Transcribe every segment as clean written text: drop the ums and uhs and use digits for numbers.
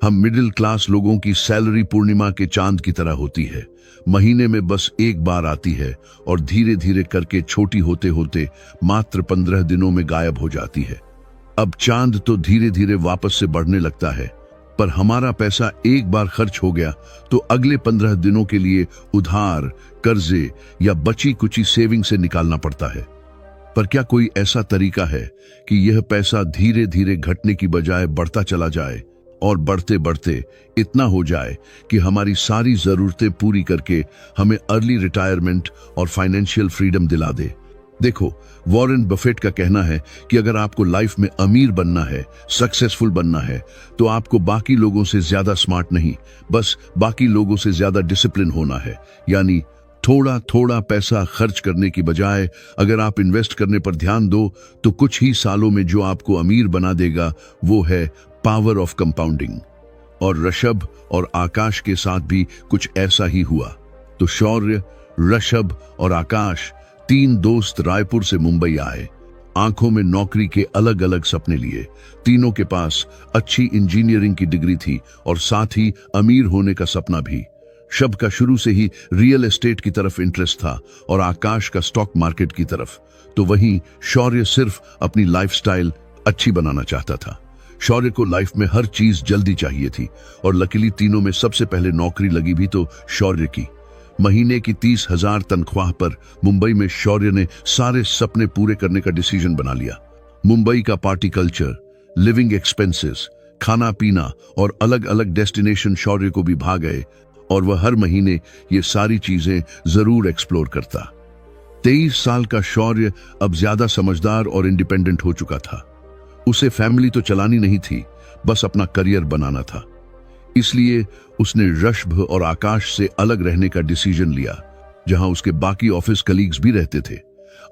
हम middle class लोगों की सैलरी पूर्णिमा के चांद की तरह होती है, महीने में बस एक बार आती है और धीरे धीरे करके छोटी होते होते मात्र 15 दिनों में गायब हो जाती है। अब चांद तो धीरे धीरे वापस से बढ़ने लगता है, पर हमारा पैसा एक बार खर्च हो गया तो अगले 15 दिनों के लिए उधार, कर्जे या बची कुची सेविंग से निकालना पड़ता है। पर क्या कोई ऐसा तरीका है कि यह पैसा धीरे धीरे घटने की बजाय बढ़ता चला जाए और बढ़ते बढ़ते इतना हो जाए कि हमारी सारी जरूरतें पूरी करके हमें अर्ली रिटायरमेंट और फाइनेंशियल फ्रीडम दिला दे? देखो, वॉरेन बफेट का कहना है कि अगर आपको लाइफ में अमीर बनना है, सक्सेसफुल बनना है, तो आपको बाकी लोगों से ज्यादा स्मार्ट नहीं, बस बाकी लोगों से ज्यादा डिसिप्लिन होना है। यानी थोड़ा थोड़ा पैसा खर्च करने की बजाय अगर आप इन्वेस्ट करने पर ध्यान दो तो कुछ ही सालों में जो आपको अमीर बना देगा वो है पावर ऑफ कंपाउंडिंग। और ऋषभ और आकाश के साथ भी कुछ ऐसा ही हुआ। तो शौर्य, ऋषभ और आकाश, 3 दोस्त रायपुर से मुंबई आए। आंखों में नौकरी के अलग अलग सपने लिए। तीनों के पास अच्छी इंजीनियरिंग की डिग्री थी और साथ ही अमीर होने का सपना भी। शब का शुरू से ही रियल एस्टेट की तरफ इंटरेस्ट था और आकाश का स्टॉक मार्केट की तरफ। तो वहीं शौर्य सिर्फ अपनी लाइफस्टाइल अच्छी बनाना चाहता था। शौर्य को लाइफ में हर चीज जल्दी चाहिए थी और लकीली तीनों में सबसे पहले नौकरी लगी भी तो शौर्य की। महीने की 30,000 तनख्वाह पर मुंबई में शौर्य ने सारे सपने पूरे करने का डिसीजन बना लिया। मुंबई का पार्टी कल्चर, लिविंग एक्सपेंसेस, खाना पीना और अलग अलग डेस्टिनेशन शौर्य को भी भा गए और वह हर महीने ये सारी चीजें जरूर एक्सप्लोर करता। 23 साल का शौर्य अब ज्यादा समझदार और इंडिपेंडेंट हो चुका था। उसे फैमिली तो चलानी नहीं थी, बस अपना करियर बनाना था। इसलिए उसने ऋषभ और आकाश से अलग रहने का डिसीजन लिया, जहां उसके बाकी ऑफिस कलीग्स भी रहते थे।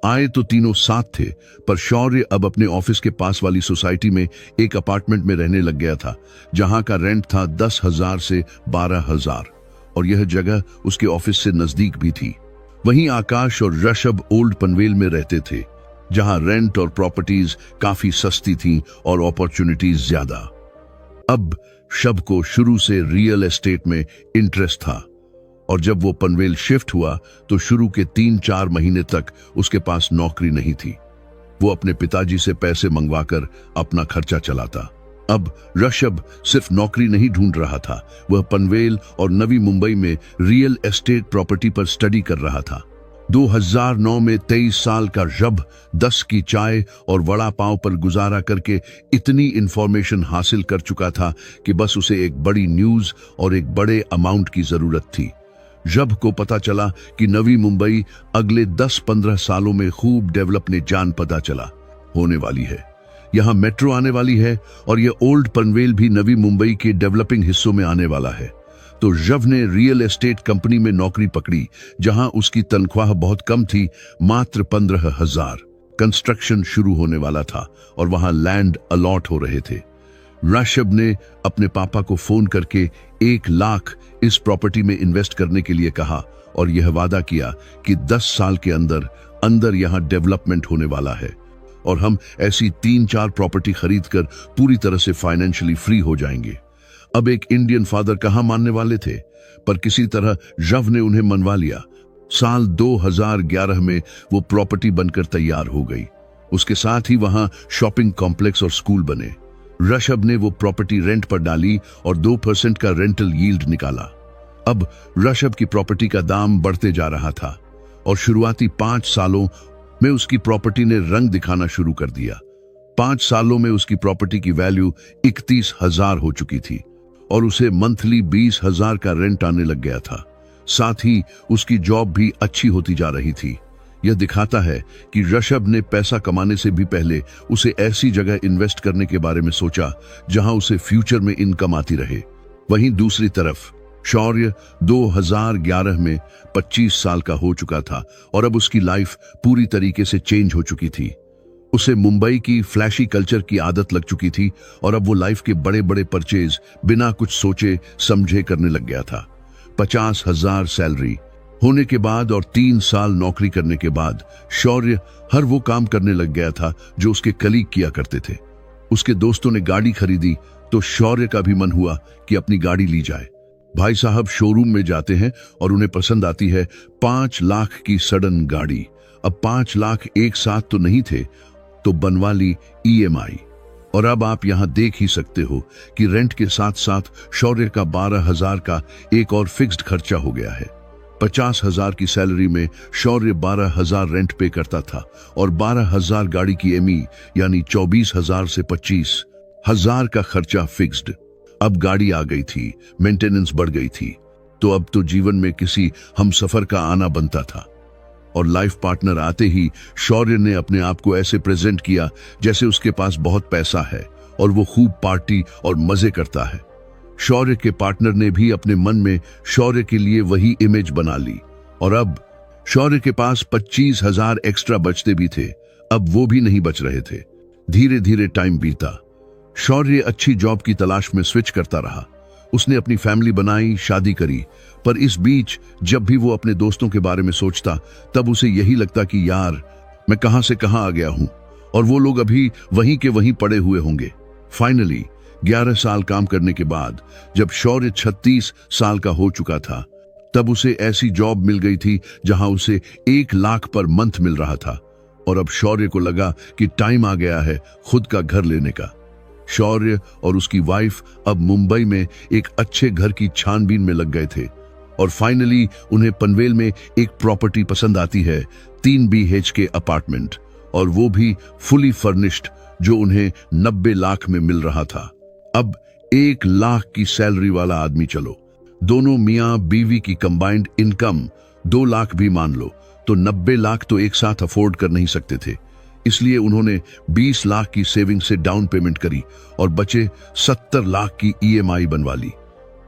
आए तो तीनों साथ थे, पर शौर्य अब अपने ऑफिस के पास वाली सोसाइटी में एक अपार्टमेंट में रहने लग गया था, जहां का रेंट था 10,000 से 12,000 और यह जगह उसके ऑफिस से नजदीक भी थी। वहीं आकाश और ऋषभ ओल्ड पनवेल में रहते थे, जहां रेंट और प्रॉपर्टीज काफी सस्ती थी और अपॉर्चुनिटीज ज्यादा। अब शब को शुरू से रियल एस्टेट में इंटरेस्ट था और जब वो पनवेल शिफ्ट हुआ तो शुरू के 3-4 महीने तक उसके पास नौकरी नहीं थी। वो अपने पिताजी से पैसे मंगवाकर अपना खर्चा चलाता। अब ऋषभ सिर्फ नौकरी नहीं ढूंढ रहा था, वह पनवेल और नवी मुंबई में रियल एस्टेट प्रॉपर्टी पर स्टडी कर रहा था। 2009 में 23 साल का ऋषभ 10 की चाय और वड़ा पाव पर गुजारा करके इतनी इंफॉर्मेशन हासिल कर चुका था कि बस उसे एक बड़ी न्यूज और एक बड़े अमाउंट की जरूरत थी। ऋषभ को पता चला कि नवी मुंबई अगले 10-15 सालों में खूब डेवलप पता चला होने वाली है। यहाँ मेट्रो आने वाली है और यह ओल्ड पनवेल भी नवी मुंबई के डेवलपिंग हिस्सों में आने वाला है। तो ऋषभ ने रियल एस्टेट कंपनी में नौकरी पकड़ी, जहां उसकी तनख्वाह बहुत कम थी, मात्र 15,000। कंस्ट्रक्शन शुरू होने वाला था और वहां लैंड अलॉट हो रहे थे। ऋषभ ने अपने पापा को फोन करके 1 लाख इस प्रॉपर्टी में इन्वेस्ट करने के लिए कहा और यह वादा किया कि 10 साल के अंदर यहां डेवलपमेंट होने वाला है और हम ऐसी 3-4 प्रॉपर्टी खरीदकर पूरी तरह से फाइनेंशियली फ्री हो जाएंगे। अब एक इंडियन फादर कहां मानने वाले थे, पर किसी तरह ऋषभ ने उन्हें मनवा लिया। साल 2011 में वो प्रॉपर्टी बनकर तैयार हो गई। उसके साथ ही वहां शॉपिंग कॉम्प्लेक्स और स्कूल बने। ऋषभ ने वो प्रॉपर्टी रेंट पर डाली और 2% का रेंटल यील्ड निकाला। अब ऋषभ की प्रॉपर्टी का दाम बढ़ते जा रहा था और शुरुआती 5 सालों में उसकी प्रॉपर्टी ने रंग दिखाना शुरू कर दिया। 5 सालों में उसकी प्रॉपर्टी की वैल्यू 31,000 हो चुकी थी और उसे मंथली 20,000 का रेंट आने लग गया था। साथ ही उसकी जॉब भी अच्छी होती जा रही थी। यह दिखाता है कि ऋषभ ने पैसा कमाने से भी पहले उसे ऐसी जगह इन्वेस्ट करने के बारे में सोचा जहां उसे फ्यूचर में इनकम आती रहे। वहीं दूसरी तरफ शौर्य 2011 में 25 साल का हो चुका था और अब उसकी लाइफ पूरी तरीके से चेंज हो चुकी थी। उसे मुंबई की फ्लैशी कल्चर की आदत लग चुकी थी और अब वो लाइफ के बड़े बड़े परचेज बिना कुछ सोचे समझे करने लग गया था। 50,000 सैलरी होने के बाद और 3 साल नौकरी करने के बाद शौर्य हर वो काम करने लग गया था जो उसके कलीग किया करते थे। उसके दोस्तों ने गाड़ी खरीदी तो शौर्य का भी मन हुआ कि अपनी गाड़ी ली जाए। भाई साहब शोरूम में जाते हैं और उन्हें पसंद आती है 5 लाख की सडन गाड़ी। अब 5 लाख एक साथ तो नहीं थे, तो बनवा ली EMI। और अब आप यहां देख ही सकते हो कि रेंट के साथ साथ शौर्य का 12,000 का एक और फिक्स्ड खर्चा हो गया है। 50,000 की सैलरी में शौर्य 12,000 रेंट पे करता था और 12,000 गाड़ी की EMI, यानी 24,000 से 25,000 का खर्चा फिक्स्ड। अब गाड़ी आ गई थी, मेंटेनेंस बढ़ गई थी, तो अब तो जीवन में किसी हमसफर का आना बनता था। और लाइफ पार्टनर आते ही शौर्य ने अपने आप को ऐसे प्रेजेंट किया जैसे उसके पास बहुत पैसा है और वो खूब पार्टी और मजे करता है। शौर्य के पार्टनर ने भी अपने मन में शौर्य के लिए वही इमेज बना ली और अब शौर्य के पास 25,000 एक्स्ट्रा बचते भी थे, अब वो भी नहीं बच रहे थे। धीरे धीरे टाइम बीता। शौर्य अच्छी जॉब की तलाश में स्विच करता रहा। उसने अपनी फैमिली बनाई, शादी करी, पर इस बीच जब भी वो अपने दोस्तों के बारे में सोचता तब उसे यही लगता कि यार मैं कहां से कहां आ गया हूं और वो लोग अभी वहीं के वहीं पड़े हुए होंगे। फाइनली 11 साल काम करने के बाद जब शौर्य 36 साल का हो चुका था, तब उसे ऐसी जॉब मिल गई थी जहां उसे 1 लाख पर मंथ मिल रहा था और अब शौर्य को लगा कि टाइम आ गया है खुद का घर लेने का। शौर्य और उसकी वाइफ अब मुंबई में एक अच्छे घर की छानबीन में लग गए थे और फाइनली उन्हें पनवेल में एक प्रॉपर्टी पसंद आती है, 3 BHK अपार्टमेंट, और वो भी फुली फर्निश्ड, जो उन्हें 90 लाख में मिल रहा था। अब 1 लाख की सैलरी वाला आदमी, चलो दोनों मियां बीवी की कंबाइंड इनकम 2 लाख भी मान लो, तो 90 लाख तो एक साथ अफोर्ड कर नहीं सकते थे। इसलिए उन्होंने 20 लाख की सेविंग से डाउन पेमेंट करी और बचे 70 लाख की EMI बनवा ली।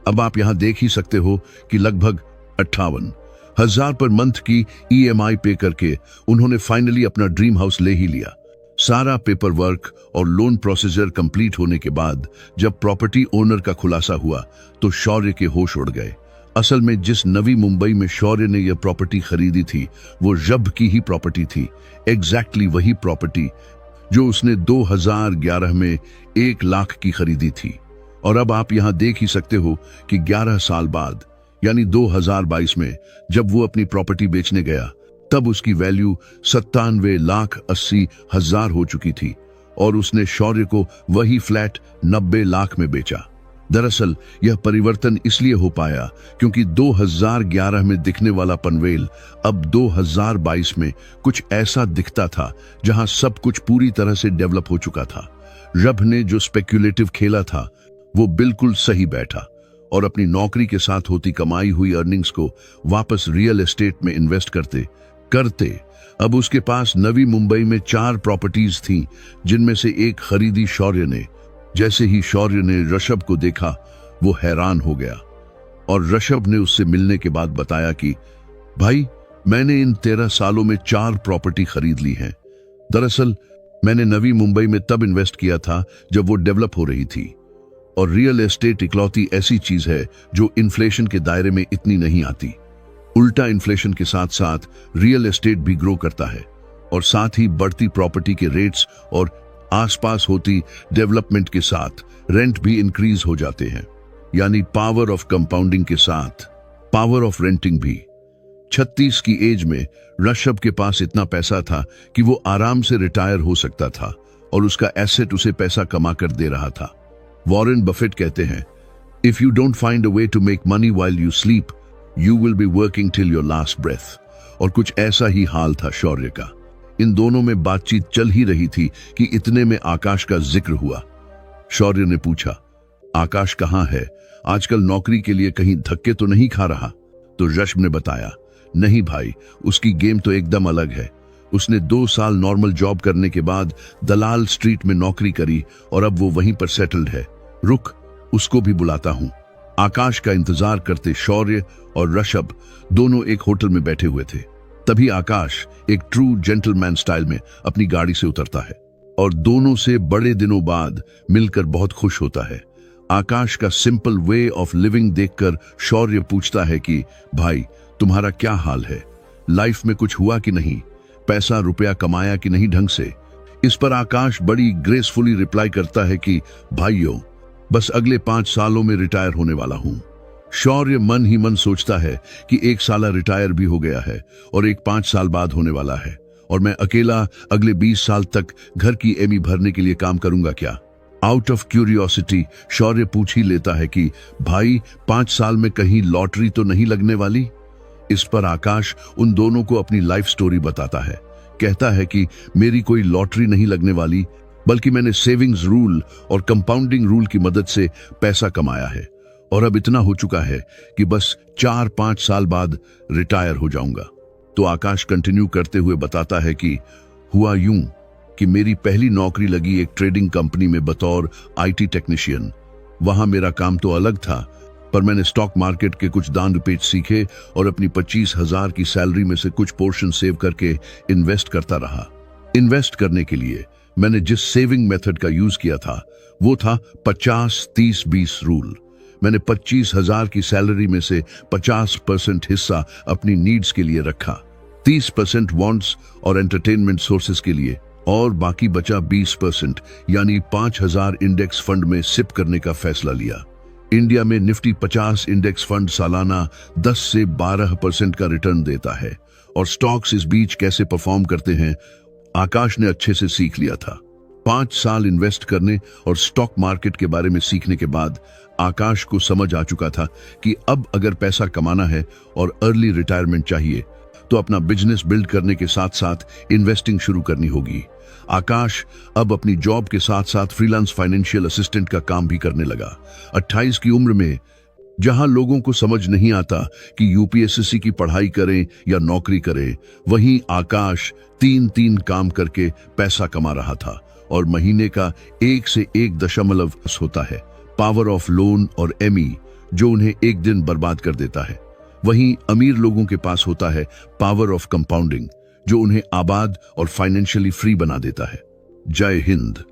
अब आप यहां देख ही सकते हो कि लगभग 58,000 पर मंथ की EMI पे करके उन्होंने फाइनली अपना ड्रीम हाउस ले ही लिया। सारा पेपर वर्क और लोन प्रोसीजर कंप्लीट होने के बाद जब प्रॉपर्टी ओनर का खुलासा हुआ तो शौर्य के होश उड़ गए। असल में जिस नवी मुंबई में शौर्य ने यह प्रॉपर्टी खरीदी थी वो जब की ही प्रॉपर्टी थी, एग्जैक्टली वही प्रॉपर्टी जो उसने 2011 में 1 लाख की खरीदी थी। और अब आप यहां देख ही सकते हो कि 11 साल बाद यानी 2022 में जब वो अपनी प्रॉपर्टी बेचने गया तब उसकी वैल्यू 97,80,000 हो चुकी थी और उसने शौर्य को वही फ्लैट 90 लाख में बेचा। दरअसल यह परिवर्तन इसलिए हो पाया क्योंकि 2011 में दिखने वाला पनवेल अब 2022 में कुछ ऐसा दिखता था जहां सब कुछ पूरी तरह से डेवलप हो चुका था। रब ने जो स्पेक्युलेटिव खेला था वो बिल्कुल सही बैठा और अपनी नौकरी के साथ होती कमाई हुई अर्निंग्स को वापस रियल एस्टेट में इन्वेस्ट करते अब उसके पास नवी मुंबई में 4 प्रॉपर्टीज थीं, जिनमें से एक खरीदी शौर्य ने। जैसे ही शौर्य ने ऋषभ को देखा वो हैरान हो गया और ऋषभ ने उससे मिलने के बाद बताया कि भाई मैंने इन 13 सालों में 4 प्रॉपर्टी खरीद ली हैं। दरअसल मैंने नवी मुंबई में तब इन्वेस्ट किया था जब वो डेवलप हो रही थी और रियल एस्टेट इकलौती ऐसी चीज है जो इन्फ्लेशन के दायरे में इतनी नहीं आती। उल्टा इन्फ्लेशन के साथ साथ रियल एस्टेट भी ग्रो करता है और साथ ही बढ़ती प्रॉपर्टी के रेट्स और आसपास होती डेवलपमेंट के साथ रेंट भी इंक्रीज हो जाते हैं, यानी पावर ऑफ कंपाउंडिंग के साथ पावर ऑफ रेंटिंग भी। 36 की एज में ऋषभ के पास इतना पैसा था कि वो आराम से रिटायर हो सकता था और उसका एसेट उसे पैसा कमा कर दे रहा था। वॉरेन बफेट कहते हैं, if you don't find a way to make money while you sleep you will be working till your last breath. और कुछ ऐसा ही हाल था शौर्य का। इन दोनों में बातचीत चल ही रही थी कि इतने में आकाश का जिक्र हुआ। शौर्य ने पूछा, आकाश कहाँ है? आजकल नौकरी के लिए कहीं धक्के तो नहीं खा रहा? तो ऋषभ ने बताया, नहीं भाई, उसकी गेम तो एकदम अलग है। उसने 2 साल नॉर्मल जॉब करने के बाद दलाल स्ट्रीट में नौकरी करी और अब वो वहीं पर सेटल्ड है। रुक, उसको भी बुलाता हूं। आकाश का इंतजार करते शौर्य और ऋषभ दोनों एक होटल में बैठे हुए थे। तभी आकाश एक ट्रू जेंटलमैन स्टाइल में अपनी गाड़ी से उतरता है और दोनों से बड़े दिनों बाद मिलकर बहुत खुश होता है। आकाश का सिंपल वे ऑफ लिविंग देखकर शौर्य पूछता है कि भाई तुम्हारा क्या हाल है? लाइफ में कुछ हुआ कि नहीं? पैसा रुपया कमाया कि नहीं ढंग से? इस पर आकाश बड़ी ग्रेसफुली रिप्लाई करता है कि भाइयों, बस अगले 5 सालों में रिटायर होने वाला हूं। शौर्य मन ही मन सोचता है कि 1 साल रिटायर भी हो गया है और एक 5 साल बाद होने वाला है, और मैं अकेला अगले 20 साल तक घर की एमी भरने के लिए काम करूंगा क्या? आउट ऑफ क्यूरियोसिटी शौर्य पूछ ही लेता है कि भाई 5 साल में कहीं लॉटरी तो नहीं लगने वाली? इस पर आकाश उन दोनों को अपनी लाइफ स्टोरी बताता है। कहता है कि मेरी कोई लॉटरी नहीं लगने वाली, बल्कि मैंने सेविंग्स रूल और कंपाउंडिंग रूल की मदद से पैसा कमाया है, और अब इतना हो चुका है कि बस 4-5 साल बाद रिटायर हो जाऊंगा। तो आकाश कंटिन्यू करते हुए बताता है कि हुआ यूं कि मेरी पहली नौकरी लगी एक ट्रेडिंग कंपनी में बतौर आईटी टेक्नीशियन। वहां मेरा काम तो अलग था, पर मैंने स्टॉक मार्केट के कुछ दान पेच सीखे और अपनी 25,000 की सैलरी में से कुछ पोर्शन सेव करके इन्वेस्ट करता रहा। इन्वेस्ट करने के लिए मैंने जिस सेविंग मेथड का यूज किया था वो था 50-30-20 रूल। मैंने 25,000 की सैलरी में से 50% हिस्सा अपनी नीड्स के लिए रखा, 30% वॉन्ट्स और एंटरटेनमेंट सोर्सेस के लिए, और बाकी बचा 20% यानी 5,000 इंडेक्स फंड में सिप करने का फैसला लिया। इंडिया में निफ्टी 50 इंडेक्स फंड सालाना 10 से 12% का रिटर्न देता है, और स्टॉक्स इस बीच कैसे परफॉर्म करते हैं आकाश ने अच्छे से सीख लिया था। 5 साल इन्वेस्ट करने और स्टॉक मार्केट के बारे में सीखने के बाद आकाश को समझ आ चुका था कि अब अगर पैसा कमाना है और अर्ली रिटायरमेंट चाहिए तो अपना बिजनेस बिल्ड करने के साथ साथ इन्वेस्टिंग शुरू करनी होगी। आकाश अब अपनी जॉब के साथ साथ फ्रीलांस फाइनेंशियल असिस्टेंट का काम भी करने लगा। 28 की उम्र में जहां लोगों को समझ नहीं आता कि यूपीएससी की पढ़ाई करें या नौकरी करें, वहीं आकाश 3 काम करके पैसा कमा रहा था, और महीने का 1 से 1.0 होता है पावर ऑफ लोन और एमी, जो उन्हें एक दिन बर्बाद कर देता है। वहीं अमीर लोगों के पास होता है पावर ऑफ कंपाउंडिंग, जो उन्हें आबाद और फाइनेंशियली फ्री बना देता है। जय हिंद।